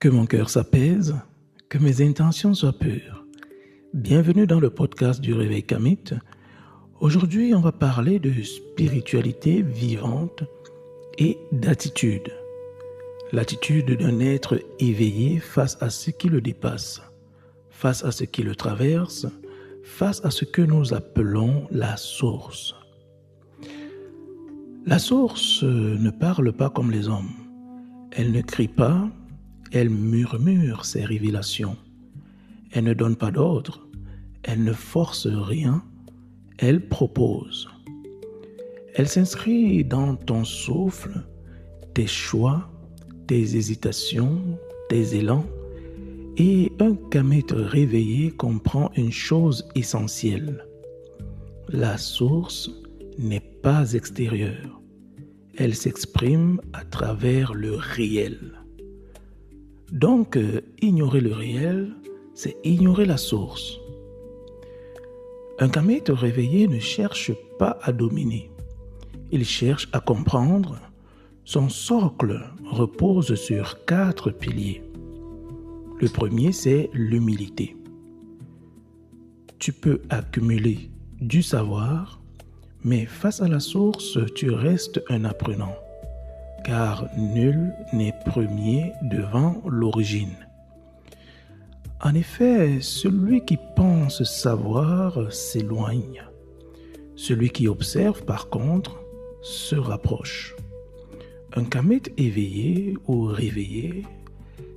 Que mon cœur s'apaise, que mes intentions soient pures. Bienvenue dans le podcast du Réveil Kamit. Aujourd'hui, on va parler de spiritualité vivante et d'attitude. L'attitude d'un être éveillé face à ce qui le dépasse, face à ce qui le traverse, face à ce que nous appelons la source. La source ne parle pas comme les hommes. Elle ne crie pas, elle murmure ses révélations. Elle ne donne pas d'ordre, elle ne force rien, elle propose. Elle s'inscrit dans ton souffle, tes choix, tes hésitations, tes élans. Et un kamit réveillé comprend une chose essentielle. La source n'est pas extérieure. Elle s'exprime à travers le réel. Donc, ignorer le réel, c'est ignorer la source. Un kamit réveillé ne cherche pas à dominer. Il cherche à comprendre. Son socle repose sur 4 piliers. Le premier, c'est l'humilité. Tu peux accumuler du savoir, mais face à la source, tu restes un apprenant, car nul n'est premier devant l'origine. En effet, celui qui pense savoir s'éloigne. Celui qui observe, par contre, se rapproche. Un kamit éveillé ou réveillé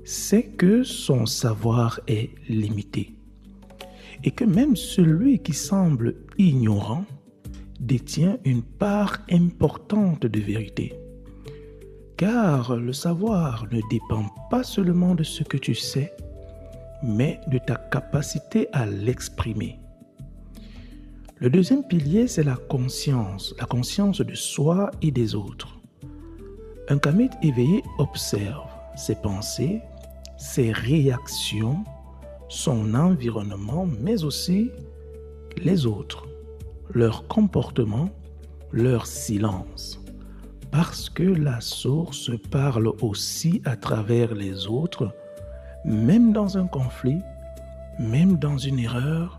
sait que son savoir est limité et que même celui qui semble ignorant détient une part importante de vérité. Car le savoir ne dépend pas seulement de ce que tu sais, mais de ta capacité à l'exprimer. Le deuxième pilier, c'est la conscience de soi et des autres. Un kamit éveillé observe ses pensées, ses réactions, son environnement, mais aussi les autres, leur comportement, leur silence. Parce que la source parle aussi à travers les autres, même dans un conflit, même dans une erreur,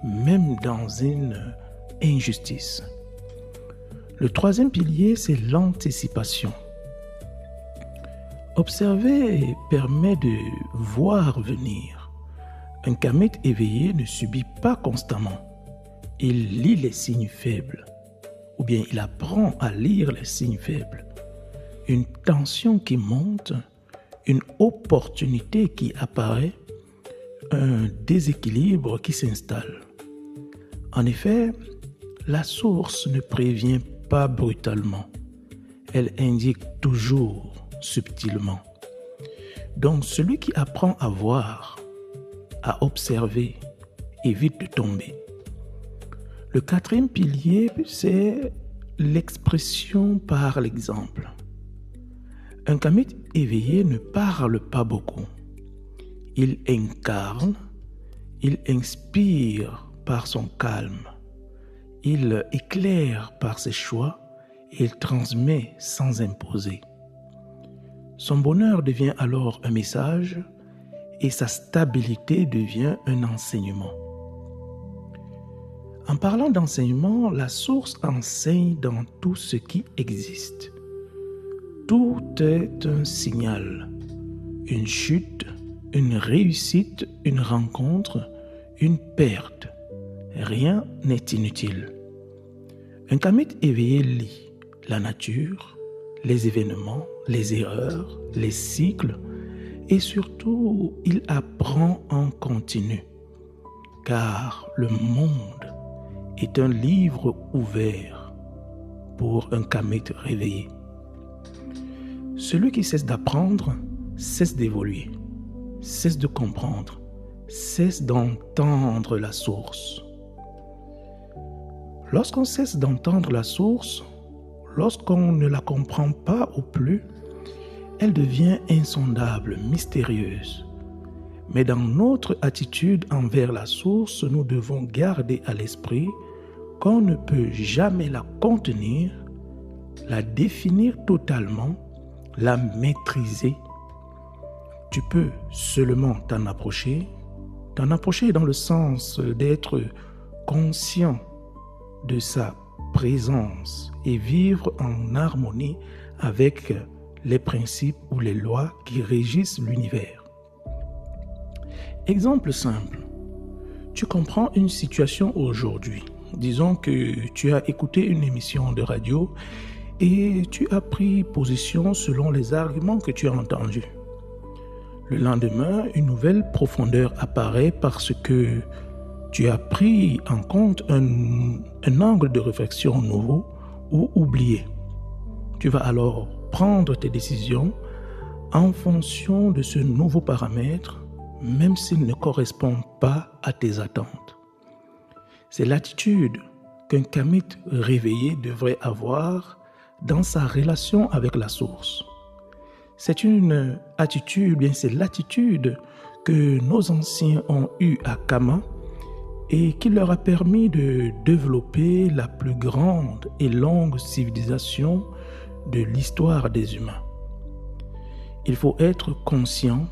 même dans une injustice. Le troisième pilier, c'est l'anticipation. Observer permet de voir venir. Un kamit éveillé ne subit pas constamment. Il lit les signes faibles, ou bien il apprend à lire les signes faibles. Une tension qui monte, une opportunité qui apparaît, un déséquilibre qui s'installe. En effet, la source ne prévient pas brutalement. Elle indique toujours subtilement. Donc, celui qui apprend à voir, à observer, évite de tomber. Le quatrième pilier, c'est l'expression par l'exemple. Un kamit éveillé ne parle pas beaucoup. Il incarne, il inspire par son calme, il éclaire par ses choix et il transmet sans imposer. Son bonheur devient alors un message et sa stabilité devient un enseignement. En parlant d'enseignement, la source enseigne dans tout ce qui existe. Tout est un signal, une chute, une réussite, une rencontre, une perte. Rien n'est inutile. Un kamit éveillé lit la nature, les événements, les erreurs, les cycles et surtout, il apprend en continu. Car le monde est un livre ouvert pour un kamit réveillé. Celui qui cesse d'apprendre cesse d'évoluer, cesse de comprendre, cesse d'entendre la source. Lorsqu'on cesse d'entendre la source, lorsqu'on ne la comprend pas ou plus, elle devient insondable, mystérieuse. Mais dans notre attitude envers la source, nous devons garder à l'esprit qu'on ne peut jamais la contenir, la définir totalement, la maîtriser. Tu peux seulement t'en approcher dans le sens d'être conscient de sa présence et vivre en harmonie avec les principes ou les lois qui régissent l'univers. Exemple simple, tu comprends une situation aujourd'hui. Disons que tu as écouté une émission de radio et tu as pris position selon les arguments que tu as entendus. Le lendemain, une nouvelle profondeur apparaît parce que tu as pris en compte un angle de réflexion nouveau ou oublié. Tu vas alors prendre tes décisions en fonction de ce nouveau paramètre, même s'il ne correspond pas à tes attentes. C'est l'attitude qu'un kamit réveillé devrait avoir dans sa relation avec la source. C'est l'attitude que nos anciens ont eue à Kama et qui leur a permis de développer la plus grande et longue civilisation de l'histoire des humains. Il faut être conscient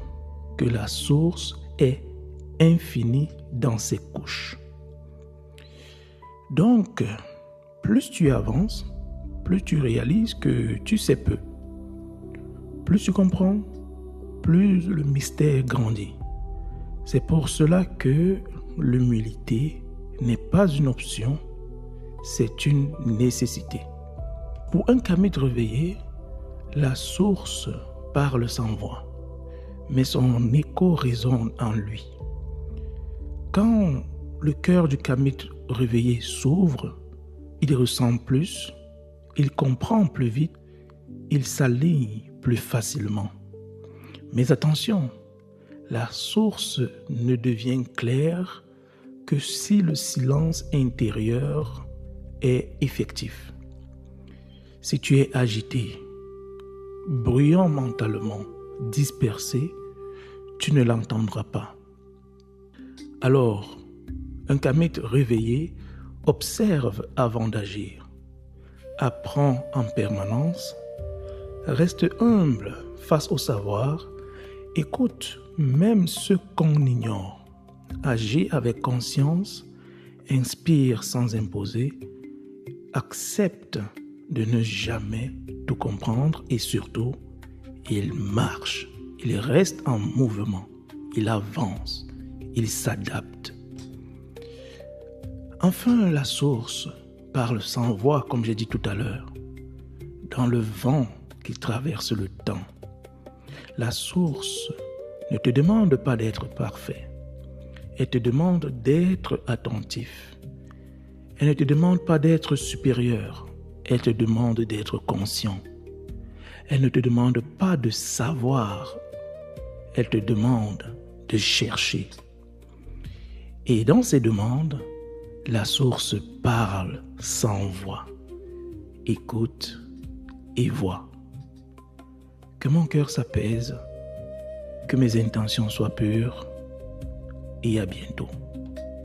que la source est infinie dans ses couches. Donc, plus tu avances, plus tu réalises que tu sais peu. Plus tu comprends, plus le mystère grandit. C'est pour cela que l'humilité n'est pas une option, c'est une nécessité. Pour un kamit réveillé, la source parle sans voix, mais son écho résonne en lui. Quand le cœur du kamit réveillé s'ouvre, il ressent plus, il comprend plus vite, il s'aligne plus facilement. Mais attention, la source ne devient claire que si le silence intérieur est effectif. Si tu es agité, bruyant mentalement, dispersé, tu ne l'entendras pas. Alors, un kamit réveillé observe avant d'agir, apprend en permanence, reste humble face au savoir, écoute même ce qu'on ignore, agit avec conscience, inspire sans imposer, accepte de ne jamais tout comprendre et surtout, il marche, il reste en mouvement, il avance, il s'adapte. Enfin, la source parle sans voix, comme j'ai dit tout à l'heure, dans le vent qui traverse le temps. La source ne te demande pas d'être parfait. Elle te demande d'être attentif. Elle ne te demande pas d'être supérieur. Elle te demande d'être conscient. Elle ne te demande pas de savoir. Elle te demande de chercher. Et dans ces demandes, la source parle sans voix, écoute et voit. Que mon cœur s'apaise, que mes intentions soient pures et à bientôt.